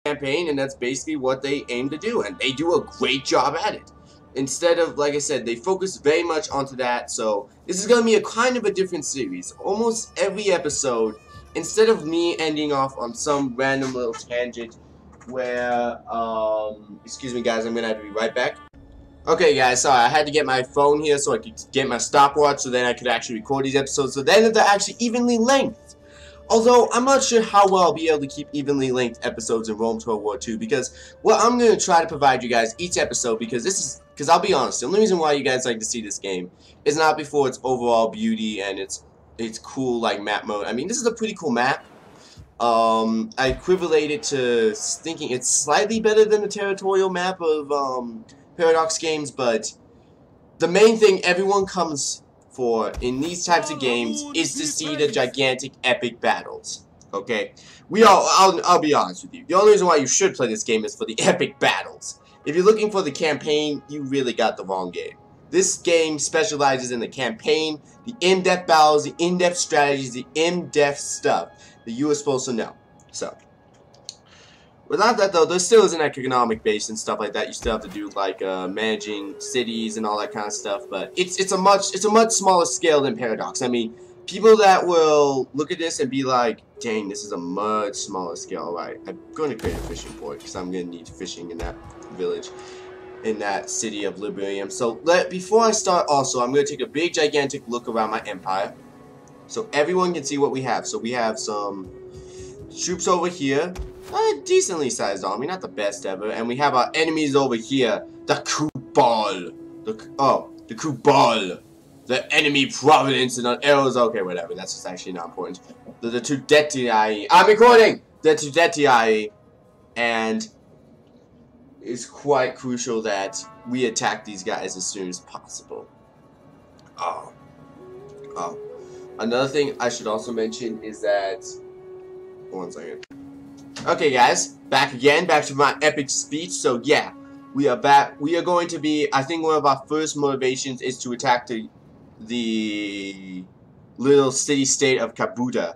campaign, and that's basically what they aim to do, and they do a great job at it. Instead of, like I said, they focus very much onto that, so this is going to be a kind of a different series. Almost every episode, instead of me ending off on some random little tangent where, excuse me guys, I'm going to have to be right back. Okay guys, sorry, I had to get my phone here so I could get my stopwatch so then I could actually record these episodes, so then they're actually evenly length. Although, I'm not sure how well I'll be able to keep evenly length episodes in Rome Total War 2, because, well, I'm going to try to provide you guys each episode, because I'll be honest, the only reason why you guys like to see this game is not before its overall beauty and its cool, like, map mode. I mean, this is a pretty cool map. I equivalent it to thinking it's slightly better than the territorial map of, Paradox games, but the main thing everyone comes for in these types of games is to see the gigantic epic battles. Okay? I'll be honest with you. The only reason why you should play this game is for the epic battles. If you're looking for the campaign, you really got the wrong game. This game specializes in the campaign, the in-depth battles, the in-depth strategies, the in-depth stuff that you are supposed to know. So, without that though, there still is an economic base and stuff like that. You still have to do like managing cities and all that kind of stuff, but it's a much smaller scale than Paradox. I mean, people that will look at this and be like, dang, this is a much smaller scale. Alright, I'm going to create a fishing port because I'm going to need fishing in that village, in that city of Liberium. So before I start also, I'm going to take a big gigantic look around my empire so everyone can see what we have. So we have some troops over here. A decently sized army, not the best ever, and we have our enemies over here, the Kubal, the Kubal, the enemy province, and arrows. Okay, whatever. That's just actually not important. The Tudetii. I'm recording. The Tudetii, and it's quite crucial that we attack these guys as soon as possible. Another thing I should also mention is that. One second. Okay guys, back to my epic speech. So yeah, we are back. We are going to be, I think one of our first motivations is to attack the little city-state of Kabuta.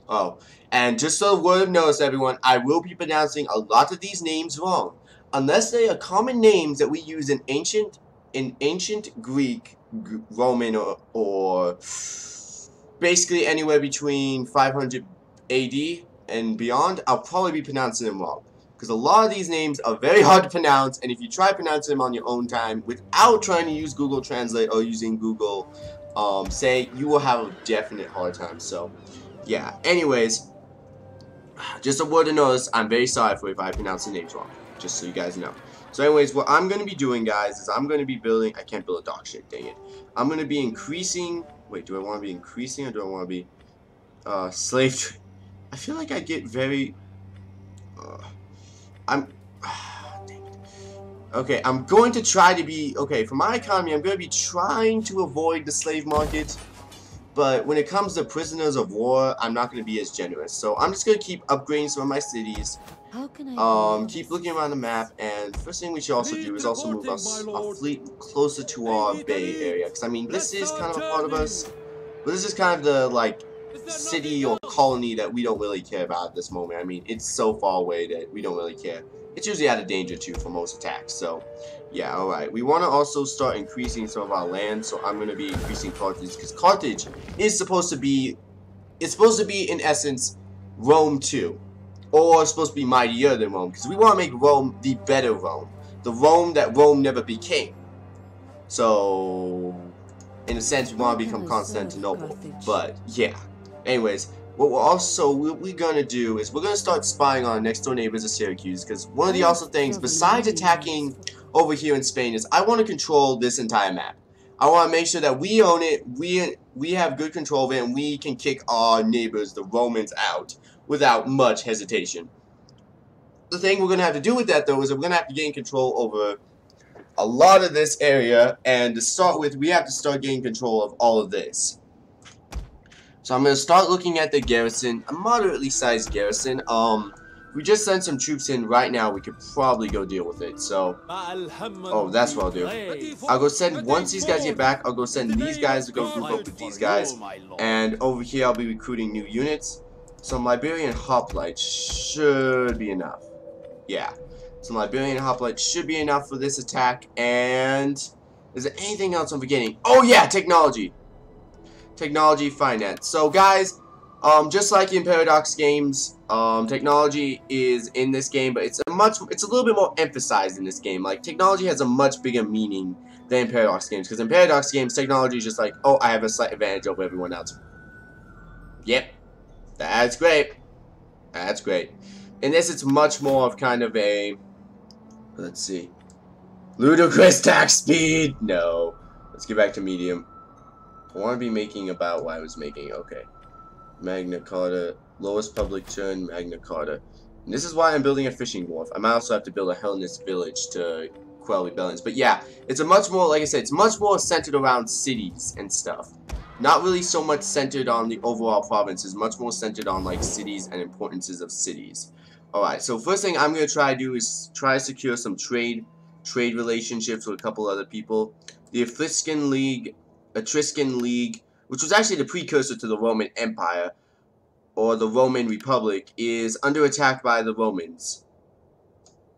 Oh, and just so a word of notice everyone, I will be pronouncing a lot of these names wrong. Unless they are common names that we use in ancient Greek, Roman, or basically anywhere between 500 AD and beyond, I'll probably be pronouncing them wrong. Because a lot of these names are very hard to pronounce, and if you try pronouncing them on your own time without trying to use Google Translate or using Google Say, you will have a definite hard time. So, yeah. Anyways, just a word of notice, I'm very sorry if I pronounce the names wrong. Just so you guys know. So anyways, what I'm going to be doing, guys, is I'm going to be building. I can't build a dock ship, dang it. I'm going to be increasing. Wait, do I want to be increasing or do I want to be slave? I feel like I get very. Dang it. Okay, I'm going to try to be. Okay, for my economy, I'm going to be trying to avoid the slave market. But when it comes to prisoners of war, I'm not going to be as generous. So I'm just going to keep upgrading some of my cities. How can I keep looking around the map, and first thing we should also do is also move our fleet closer to our bay area, because I mean this is kind of a part of us, but this is kind of the like city or colony that we don't really care about at this moment. I mean, it's so far away that we don't really care. It's usually out of danger too for most attacks. So yeah, alright, we want to also start increasing some of our land, so I'm going to be increasing Carthage, because Carthage is supposed to be, it's supposed to be in essence Rome 2. Or it's supposed to be mightier than Rome, because we want to make Rome the better Rome. The Rome that Rome never became. So, in a sense, we want to become Constantinople. But, yeah. Anyways, what we're going to do is we're going to start spying on next door neighbors of Syracuse. Because one of the also things, besides attacking over here in Spain, is I want to control this entire map. I want to make sure that we own it, we have good control of it, and we can kick our neighbors, the Romans, out without much hesitation. The thing we're going to have to do with that, though, is we're going to have to gain control over a lot of this area, and to start with, we have to start gaining control of all of this. So I'm going to start looking at the garrison, a moderately sized garrison. If we just send some troops in right now, we could probably go deal with it. So, oh, that's what I'll do. I'll go send, once these guys get back, I'll go send these guys to go group up with these guys. And over here, I'll be recruiting new units. Some Liberian hoplite should be enough. Yeah. Some Liberian hoplites should be enough for this attack. And is there anything else I'm forgetting? Oh yeah, technology. Technology, finance. So guys, just like in Paradox games, technology is in this game, but it's a little bit more emphasized in this game. Like, technology has a much bigger meaning than in Paradox games, because in Paradox games, technology is just like, oh, I have a slight advantage over everyone else. Yep, that's great. That's great. In this, it's much more of kind of a, let's see, ludicrous attack speed. No, let's get back to medium. I want to be making about what I was making. Okay. Magna Carta. Lowest public turn, Magna Carta. And this is why I'm building a fishing wharf. I might also have to build a Hellenist village to quell rebellions. But yeah, it's a much more, like I said, it's much more centered around cities and stuff. Not really so much centered on the overall province. It's much more centered on, like, cities and importances of cities. Alright, so first thing I'm going to try to do is try to secure some trade relationships with a couple other people. The Etruscan League, which was actually the precursor to the Roman Empire, or the Roman Republic, is under attack by the Romans.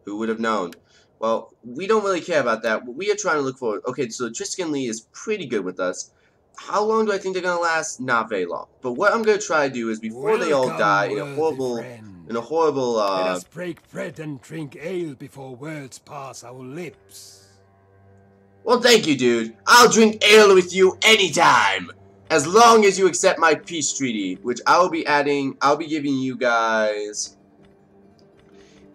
Who would have known? Well, we don't really care about that. What we are trying to look for... Okay, so the Etruscan League is pretty good with us. How long do I think they're going to last? Not very long. But what I'm going to try to do is, before they all die in a horrible... Let us break bread and drink ale before words pass our lips. Well, thank you, dude. I'll drink ale with you anytime. As long as you accept my peace treaty, which I'll be giving you guys...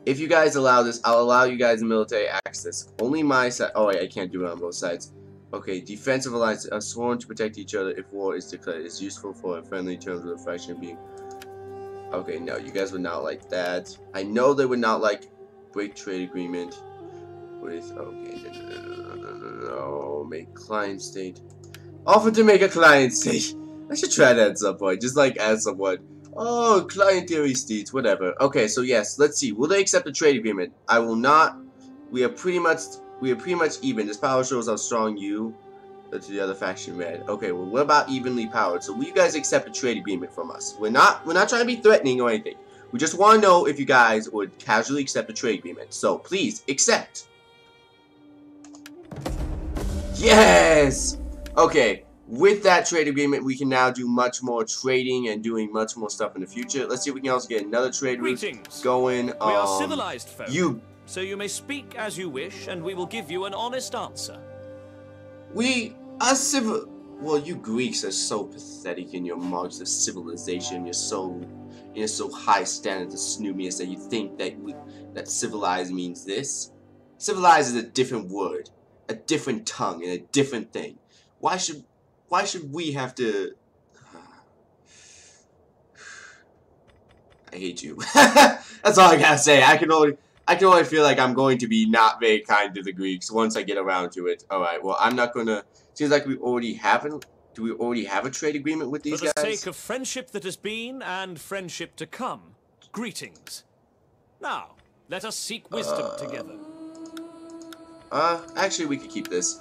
If you guys allow this, I'll allow you guys military access. Only my side... Oh, wait, I can't do it on both sides. Okay, defensive alliance are sworn to protect each other if war is declared. It's useful for friendly terms with a faction being... Okay, no, you guys would not like that. I know they would not like break trade agreement with... Okay, no, make client state. Offer to make a client state. I should try that at some point. Just like as someone. Oh, client theory states, whatever. Okay, so yes, let's see. Will they accept the trade agreement? I will not. We are pretty much even. This power shows how strong you to the other faction red. Okay, well, we're about evenly powered. So will you guys accept a trade agreement from us? We're not trying to be threatening or anything. We just want to know if you guys would casually accept a trade agreement. So please accept. Yes! Okay, with that trade agreement, we can now do much more trading and doing much more stuff in the future. Let's see if we can also get another trade route going. We are civilized folk, so you may speak as you wish, and we will give you an honest answer. We are civil. Well, you Greeks are so pathetic in your marks of civilization. You're so high standard of snoobiest that you think that civilized means this. Civilized is a different word. A different tongue and a different thing. Why should we have to? I hate you. That's all I gotta say. I can only feel like I'm going to be not very kind to the Greeks once I get around to it. All right. Well, I'm not gonna. Seems like we already have an. Do we already have a trade agreement with these guys? For the sake of friendship that has been and friendship to come, greetings. Now, let us seek wisdom together. Actually, we could keep this.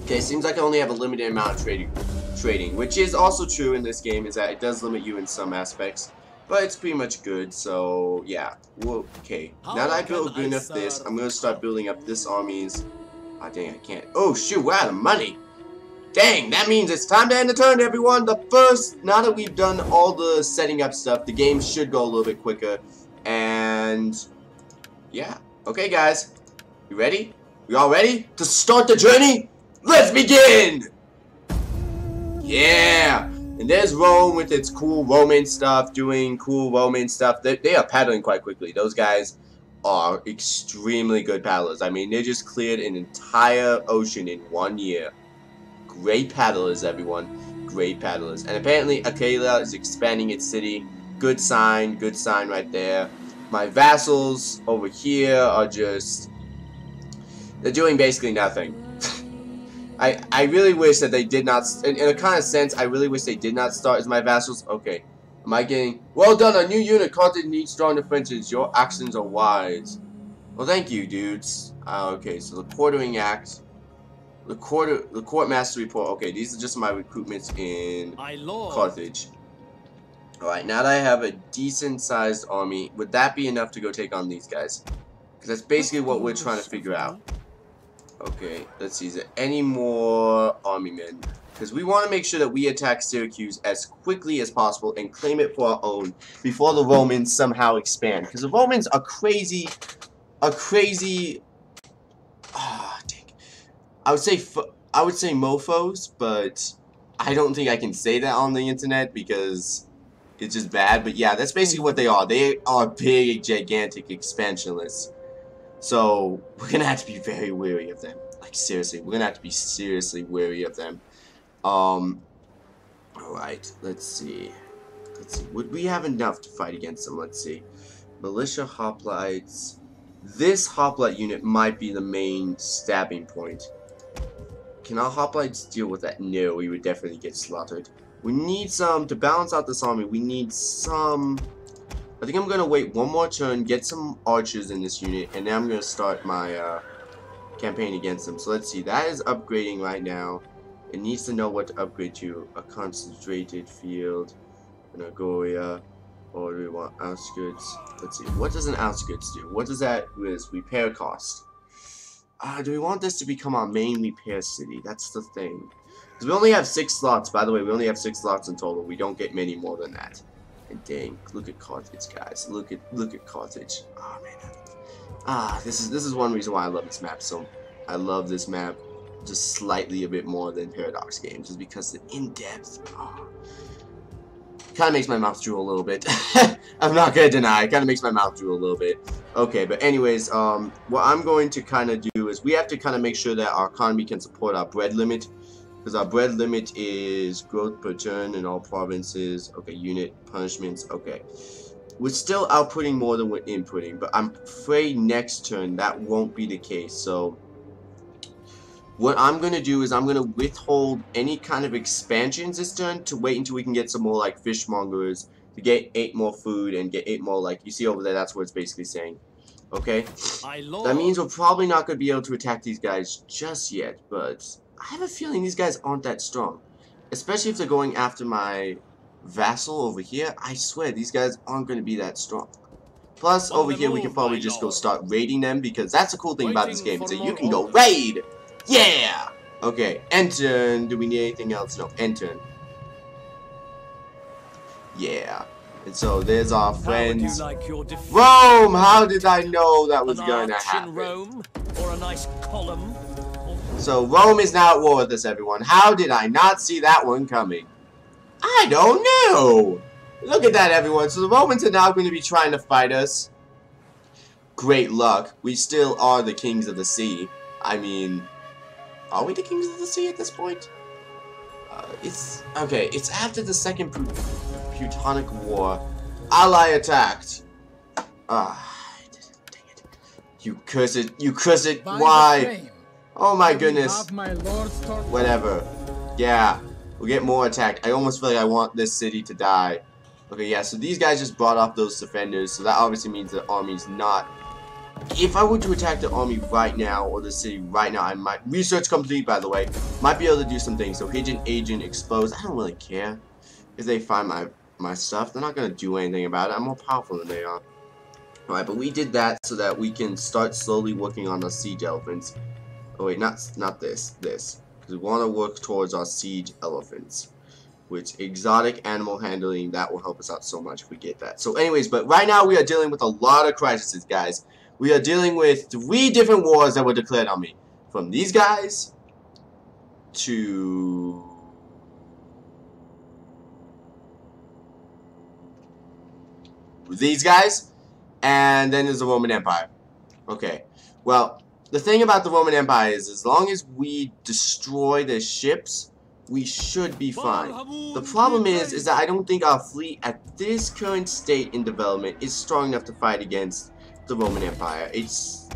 Okay, seems like I only have a limited amount of trading, which is also true in this game, is that it does limit you in some aspects, but it's pretty much good, so, yeah. Well, okay, now that I built good enough this, I'm gonna start building up this armies. Ah, dang, I can't. Oh, shoot, we're out of money! Dang, that means it's time to end the turn, everyone! Now that we've done all the setting up stuff, the game should go a little bit quicker, and, yeah. Okay, guys, you ready? You all ready to start the journey? Let's begin! Yeah! And there's Rome with its cool Roman stuff, doing cool Roman stuff. They are paddling quite quickly. Those guys are extremely good paddlers. I mean, they just cleared an entire ocean in 1 year. Great paddlers, everyone. Great paddlers. And apparently, Achaia is expanding its city. Good sign right there. My vassals over here are just... They're doing basically nothing. I really wish that they did not, in a kind of sense, I really wish they did not start as my vassals. Okay, am I getting, well done, a new unit, content needs strong defenses, your actions are wise. Well, thank you, dudes. Okay, so the quartering act, the court master report, okay, these are just my recruitments in Carthage. Alright, now that I have a decent sized army, would that be enough to go take on these guys? Because that's basically what we're trying to figure out. Okay, let's see. Is there any more army men? Because we want to make sure that we attack Syracuse as quickly as possible and claim it for our own before the Romans somehow expand. Because the Romans are crazy. Dang. I would say mofos, but I don't think I can say that on the internet because it's just bad. But yeah, that's basically what they are. They are big, gigantic expansionists. So we're gonna have to be very wary of them. Like seriously, we're gonna have to be seriously wary of them. Alright, let's see. Would we have enough to fight against them? Let's see. Militia hoplites. This hoplite unit might be the main stabbing point. Can our hoplites deal with that? No, we would definitely get slaughtered. We need some, to balance out this army, we need some... I think I'm going to wait one more turn, get some archers in this unit, and then I'm going to start my campaign against them. So let's see, that is upgrading right now. It needs to know what to upgrade to. A concentrated field, an Agoria, or do we want outskirts? Let's see, what does an outskirts do? What does that with repair cost? Do we want this to become our main repair city? That's the thing. Because we only have 6 slots, by the way, we only have 6 slots in total. We don't get many more than that. And dang, look at Carthage, guys. Look at Carthage. Oh man. This is one reason why I love this map. So I love this map just slightly a bit more than Paradox games, is because the in-depth kind of makes my mouth drool a little bit. I'm not gonna deny, it kind of makes my mouth drool a little bit. Okay, but anyways, what I'm going to kind of do is we have to kind of make sure that our economy can support our bread limit, because our bread limit is growth per turn in all provinces. Okay, unit punishments. Okay, we're still outputting more than we're inputting, but I'm afraid next turn that won't be the case. So what I'm going to do is I'm going to withhold any kind of expansions this turn to wait until we can get some more like fishmongers to get 8 more food and get 8 more, like you see over there, that's what it's basically saying. Okay, that means we're probably not going to be able to attack these guys just yet, but I have a feeling these guys aren't that strong, especially if they're going after my vassal over here. I swear these guys aren't going to be that strong. Plus over here we can probably just go start raiding them, because that's the cool thing about this game, is that you can go raid. Yeah! Okay, end turn. Do we need anything else? No, end turn. Yeah. And so there's our friends. Rome! How did I know that was going to happen? Rome, or a nice column? So Rome is now at war with us, everyone. How did I not see that one coming? I don't know! Look at that, everyone. So the Romans are now going to be trying to fight us. Great luck. We still are the kings of the sea. I mean... are we the kings of the sea at this point? It's after the Second Teutonic War. Ally attacked. Dang it. You curse it, why? Oh my goodness. Whatever. Yeah, we'll get more attacked. I almost feel like I want this city to die. Okay, yeah, so these guys just brought off those defenders, so that obviously means the army's not... If I were to attack the army right now, or the city right now, I might... Research complete, by the way. Might be able to do some things. So hidden agent exposed. I don't really care if they find my stuff. They're not going to do anything about it. I'm more powerful than they are. Alright, but we did that so that we can start slowly working on our siege elephants. Oh wait, not this. Because we want to work towards our siege elephants. Which, exotic animal handling, that will help us out so much if we get that. So anyways, but right now we are dealing with a lot of crises, guys. We are dealing with 3 different wars that were declared on me. From these guys to these guys, and then there's the Roman Empire. Okay, well, the thing about the Roman Empire is as long as we destroy their ships, we should be fine. The problem is that I don't think our fleet at this current state in development is strong enough to fight against the Roman Empire. It's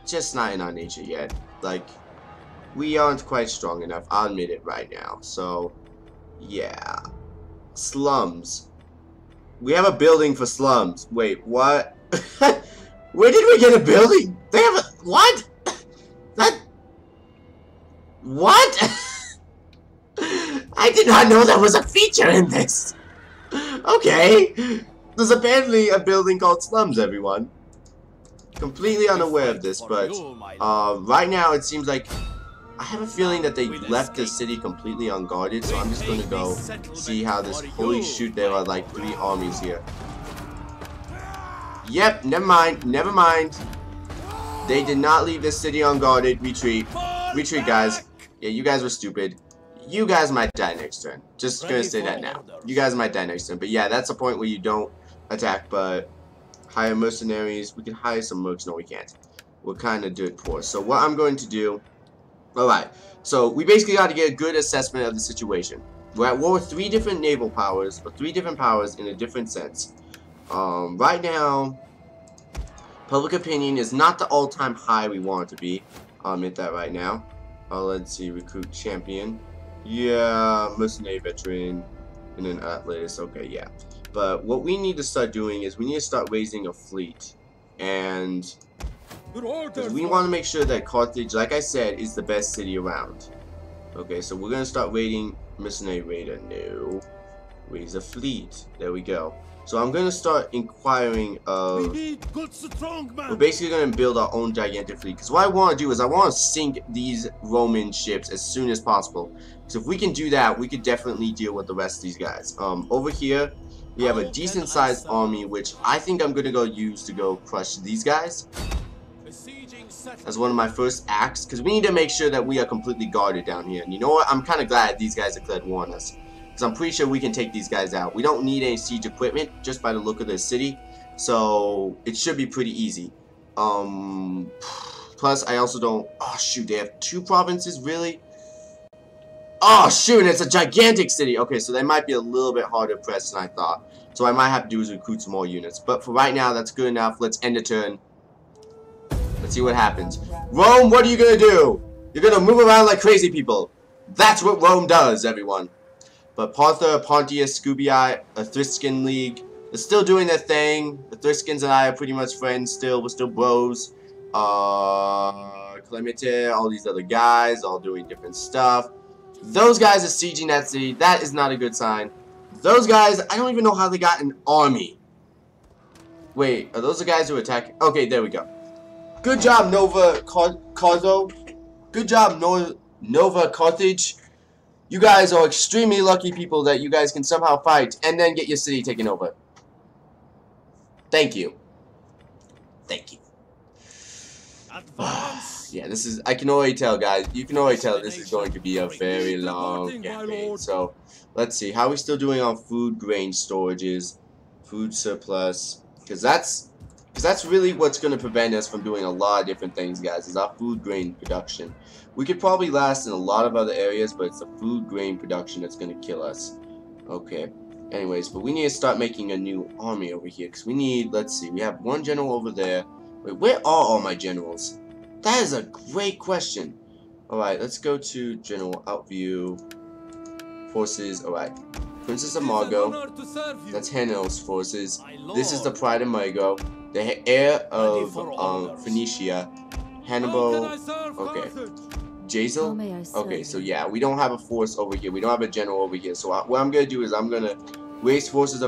just not in our nature yet. Like, we aren't quite strong enough. I'll admit it right now. So, yeah. Slums. We have a building for slums. Wait, what? Where did we get a building? They have a... What? What? I did not know that was a feature in this. Okay. There's apparently a building called Slums, everyone. completely unaware of this, but right now it seems like I have a feeling that they left the city completely unguarded, so I'm just going to go see how this... Holy shoot, there are like 3 armies here. Yep, never mind. They did not leave the city unguarded. Retreat, guys. Yeah, you guys were stupid. You guys might die next turn. Just gonna say that now. You guys might die next turn. But yeah, that's a point where you don't attack, but hire mercenaries. We can hire some mercs. No, we can't. We're kind of dirt poor. So what I'm going to do... Alright, so we basically got to get a good assessment of the situation. We're at war with 3 different naval powers, or 3 different powers in a different sense. Right now, public opinion is not the all-time high we want it to be. I'll admit that right now. Let's see, recruit champion. Yeah, mercenary veteran, and an atlas. Okay, yeah. But what we need to start doing is we need to start raising a fleet. And... because we want to make sure that Carthage, like I said, is the best city around. Okay, so we're going to start raiding mercenary raider. No. Raise a fleet. There we go. So I'm going to start inquiring of... We're basically going to build our own gigantic fleet. Because what I want to do is I want to sink these Roman ships as soon as possible. So if we can do that, we could definitely deal with the rest of these guys. Over here, we have a decent sized army, which I think I'm going to go use to go crush these guys. As one of my first acts, because we need to make sure that we are completely guarded down here. And you know what? I'm kind of glad these guys declared war on us, because I'm pretty sure we can take these guys out. We don't need any siege equipment, just by the look of the city, so it should be pretty easy. Plus, I also don't... Oh, shoot, they have 2 provinces, really? Oh, shoot, it's a gigantic city. Okay, so they might be a little bit harder pressed than I thought. So what I might have to do is recruit some more units. But for right now, that's good enough. Let's end the turn. Let's see what happens. Rome, what are you gonna do? You're gonna move around like crazy people. That's what Rome does, everyone. But Partha, Pontius, Scubii, a Thriskin League, they're still doing their thing. The Thriskins and I are pretty much friends still. We're still bros. Clemente, all these other guys, all doing different stuff. Those guys are sieging that city. That is not a good sign. Those guys, I don't even know how they got an army. Wait, are those the guys who attack? Okay, there we go. Good job, Nova Cartho. Good job, Nova Carthage. You guys are extremely lucky people that you guys can somehow fight and then get your city taken over. Thank you. Thank you. Yeah, this is... I can already tell, guys. You can already tell this is going to be a very long campaign. So, let's see. How are we still doing on food grain storages? Food surplus. Because that's really what's going to prevent us from doing a lot of different things, guys, is our food grain production. We could probably last in a lot of other areas, but it's the food grain production that's going to kill us. Okay. Anyways, but we need to start making a new army over here, because we need, let's see, we have 1 general over there. Wait, where are all my generals? That is a great question. Alright, let's go to General Outview. Forces, alright. Princess of Margot. That's Hanno's forces. This is the Pride of Margot. The heir of Phoenicia. Hannibal. Okay. Jazel? Okay, so yeah, we don't have a force over here. We don't have a general over here. So what I'm going to do is I'm going to raise forces